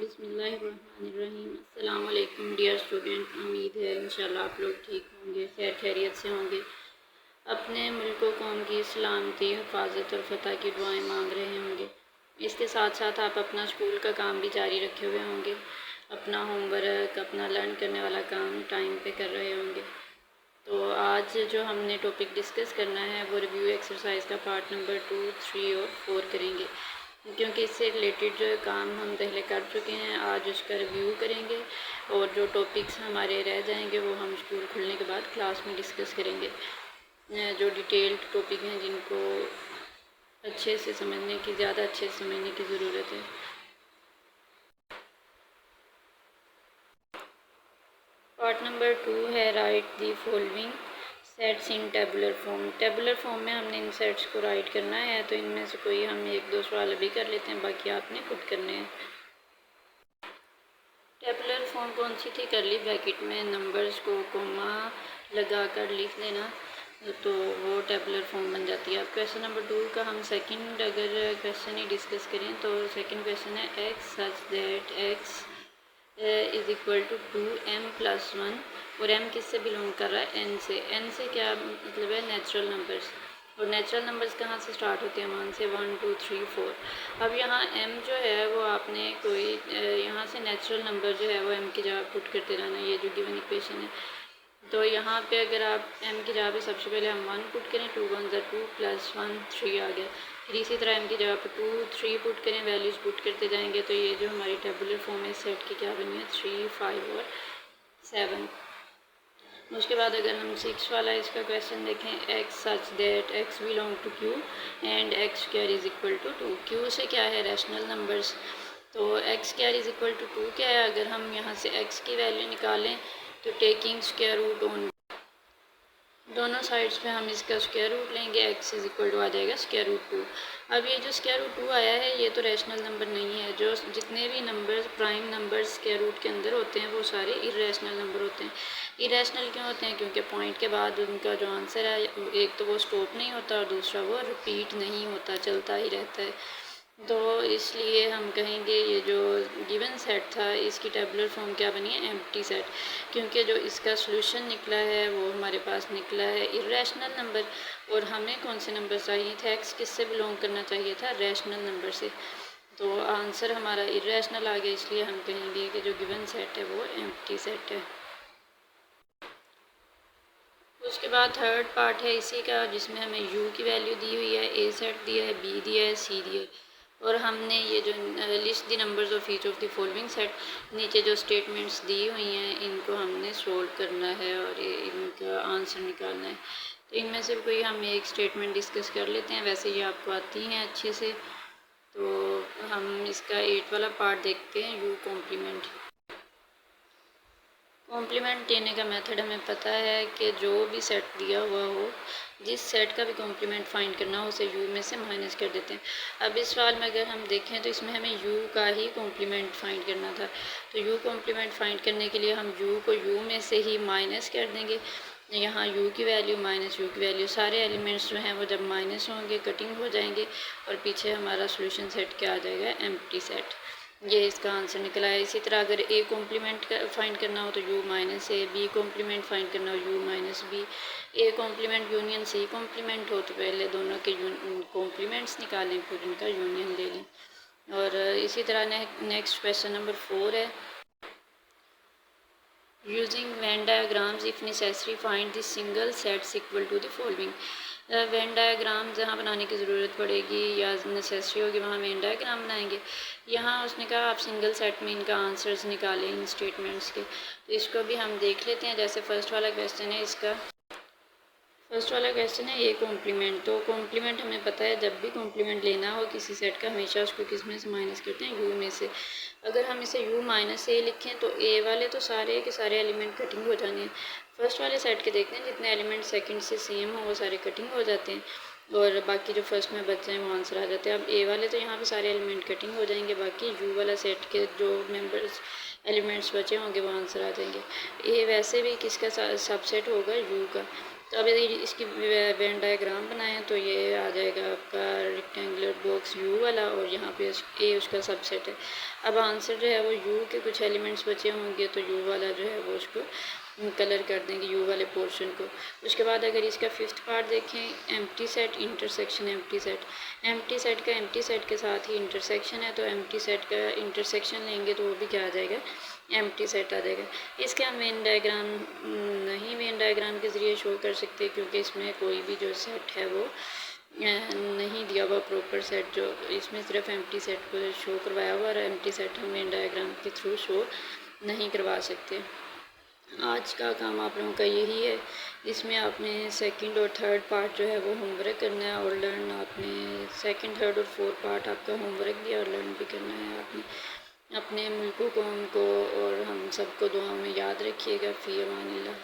बिस्मिल्लाहिर्रहमानिर्रहीम। अस्सलाम वालेकुम डियर स्टूडेंट। उम्मीद है इंशाल्लाह आप लोग ठीक होंगे, खैर खैरियत से होंगे। अपने मुल्क व कौम की सलामती, हिफाजत और फतह की दुआएं मांग रहे होंगे। इसके साथ साथ आप अपना स्कूल का काम भी जारी रखे हुए होंगे, अपना होमवर्क, अपना लर्न करने वाला काम टाइम पे कर रहे होंगे। तो आज जो हमने टॉपिक डिस्कस करना है वो रिव्यू एक्सरसाइज का पार्ट नंबर 2, 3 और 4 करेंगे, क्योंकि इससे रिलेटेड जो काम हम पहले कर चुके हैं। आज उसका रिव्यू करेंगे और जो टॉपिक्स हमारे रह जाएंगे वो हम स्कूल खुलने के बाद क्लास में डिस्कस करेंगे। जो डिटेल्ड टॉपिक हैं जिनको अच्छे से समझने की, ज़्यादा अच्छे से समझने की ज़रूरत है। पार्ट नंबर 2 है right the following sets in tabular form. Tabular form में हमने इन सेट्स को राइट करना है, तो इनमें से कोई हम एक दो सवाल अभी कर लेते हैं, बाकी आपने खुद करने हैं। टेबुलर फॉर्म कौन सी थी? करली ब्रैकेट में नंबर्स को कोमा लगा कर लिख देना, तो वो टेबुलर फॉर्म बन जाती है। अब क्वेश्चन नंबर 2 का हम सेकंड अगर क्वेश्चन ही डिस्कस करें तो सेकंड क्वेश्चन है x such that x is equal to 2m+1, और m किससे बिलोंग कर रहा है? n से। n से क्या मतलब है? Natural numbers. और नेचुरल नंबर्स कहाँ से स्टार्ट होते हैं? 1 से। 1 2 3 4। अब यहाँ m जो है वो आपने कोई यहाँ से नेचुरल नंबर जो है वो m की जगह पुट करते रहना, ये जो गिवन इक्वेशन है। तो यहाँ पे अगर आप m की जगह पे सबसे पहले हम 1 पुट करें, 2 1 ज़ा 2 + 1 3 आ गया। फिर इसी तरह m की जगह पे 2 3 पुट करें, वैल्यूज़ पुट करते जाएंगे, तो ये जो हमारी टेबुलर फॉर्म है सेट की क्या बनी है? 3 5 और 7। उसके बाद अगर हम 6 वाला इसका क्वेश्चन देखें, x such that x belong to Q and x square is equal to 2। Q से क्या है? Rational numbers. तो x square is equal to 2 क्या है? अगर हम यहाँ से एक्स की वैल्यू निकालें तो टेकिंग स्क्वायर रूट ऑन दोनों साइड्स पे हम इसका स्क्वायर रूट लेंगे, एक्स इज़ इक्वल टू आ जाएगा स्क्वायर रूट 2। अब ये जो स्क्वायर रूट 2 आया है ये तो रैशनल नंबर नहीं है। जो जितने भी numbers prime numbers square root के अंदर होते हैं वो सारे इरेशनल नंबर होते हैं। इरेशनल क्यों होते हैं? क्योंकि पॉइंट के बाद उनका जो आंसर है एक तो वो स्टॉप नहीं होता और दूसरा वो रिपीट नहीं होता, चलता ही रहता है। तो इसलिए हम कहेंगे ये जो गिवन सेट था इसकी टेबुलर फॉर्म क्या बनी है? Empty set. क्योंकि जो इसका सॉल्यूशन निकला है वो हमारे पास निकला है इरेशनल नंबर, और हमें कौन से नंबर चाहिए थे? एक्स किससे बिलोंग करना चाहिए था? रैशनल नंबर से। तो आंसर हमारा इरेशनल आ गया, इसलिए हम कहेंगे कि जो गिवन सेट है वो एम्प्टी सेट है। उसके बाद थर्ड पार्ट है इसी का, जिसमें हमें यू की वैल्यू दी हुई है, ए सेट दिया है, बी दिया है, सी दिया है, और हमने ये जो list the numbers of each of the following set, नीचे जो स्टेटमेंट्स दी हुई हैं इनको हमने सोल्व करना है और ये इनका आंसर निकालना है। तो इनमें से कोई हम एक स्टेटमेंट डिस्कस कर लेते हैं, वैसे ये आपको आती हैं अच्छे से। तो हम इसका 8 वाला पार्ट देखते हैं, यू कॉम्प्लीमेंट। कॉम्प्लीमेंट देने का मेथड हमें पता है कि जो भी सेट दिया हुआ हो, जिस सेट का भी कॉम्प्लीमेंट फाइंड करना हो उसे यू में से माइनस कर देते हैं। अब इस सवाल में अगर हम देखें तो इसमें हमें यू का ही कॉम्प्लीमेंट फाइंड करना था। तो यू कॉम्प्लीमेंट फाइंड करने के लिए हम यू को यू में से ही माइनस कर देंगे। यहाँ यू की वैल्यू माइनस यू की वैल्यू, सारे एलिमेंट्स जो हैं वो जब माइनस होंगे कटिंग हो जाएंगे और पीछे हमारा सोल्यूशन सेट क्या आ जाएगा? Empty set. ये इसका आंसर निकला है। इसी तरह अगर ए कॉम्प्लीमेंट फाइंड करना हो तो U minus A, B complement find करना हो U minus B, A complement union C complement हो तो पहले दोनों के कॉम्प्लीमेंट्स निकालें, फिर उनका यूनियन ले लें। और इसी तरह नेक्स्ट क्वेश्चन नंबर 4 है, using Venn diagrams if necessary find the single sets equal to the following. Venn diagram जहाँ बनाने की ज़रूरत पड़ेगी या नेसेसरी होगी वहाँ वेन डायग्राम बनाएंगे। यहाँ उसने कहा आप सिंगल सेट में इनका आंसर्स निकालें इन स्टेटमेंट्स के, तो इसको भी हम देख लेते हैं। जैसे फर्स्ट वाला क्वेश्चन है, इसका फर्स्ट वाला क्वेश्चन है ए कॉम्प्लीमेंट। तो कॉम्प्लीमेंट हमें पता है जब भी कॉम्प्लीमेंट लेना हो किसी सेट का हमेशा उसको किस में से माइनस करते हैं? यू में से। अगर हम इसे यू माइनस ए लिखें तो ए वाले तो सारे के सारे एलिमेंट कटिंग हो जाने हैं। फर्स्ट वाले सेट के देखते हैं जितने एलिमेंट सेकंड से सेम हो वो सारे कटिंग हो जाते हैं, और बाकी जो फर्स्ट में बच जाए वो आंसर आ जाते हैं। अब ए वाले तो यहाँ पे सारे एलिमेंट कटिंग हो जाएंगे, बाकी यू वाला सेट के जो मेंबर्स एलिमेंट्स बचे होंगे वो आंसर आ जाएंगे। ए वैसे भी किसका सबसेट होगा? यू का। तो अब यदि इसकी वेन डायग्राम बनाएं तो ये आ जाएगा आपका रेक्टेंगुलर बॉक्स यू वाला, और यहाँ पे ए उसका सबसेट है। अब आंसर जो है वो यू के कुछ एलिमेंट्स बचे होंगे, तो यू वाला जो है वो उसको कलर कर देंगे, यू वाले पोर्शन को। उसके बाद अगर इसका फिफ्थ पार्ट देखें, empty set intersection empty set. Empty set का एम्प्टी सेट के साथ ही इंटरसेक्शन है, तो एम्प्टी सेट का इंटरसेक्शन लेंगे तो वो भी क्या आ जाएगा, एम्प्टी सेट आ जाएगा। इसके हम वेन डायग्राम नहीं वेन डायग्राम के ज़रिए शो कर सकते, क्योंकि इसमें कोई भी जो सेट है वो नहीं दिया हुआ प्रॉपर सेट, जो इसमें सिर्फ एम्प्टी सेट को शो करवाया हुआ, और एम्प्टी सेट हम वेन डायग्राम के थ्रू शो नहीं करवा सकते। आज का काम आप लोगों का यही है। इसमें आपने सेकंड और थर्ड पार्ट जो है वो होमवर्क करना है, और लर्न आपने सेकंड, थर्ड और फोर्थ पार्ट आपका होमवर्क दिया, और लर्न भी करना है आपने। अपने मुल्क कौम को और हम सबको दुआ में याद रखिएगा। फ़ी अमानिल्लाह।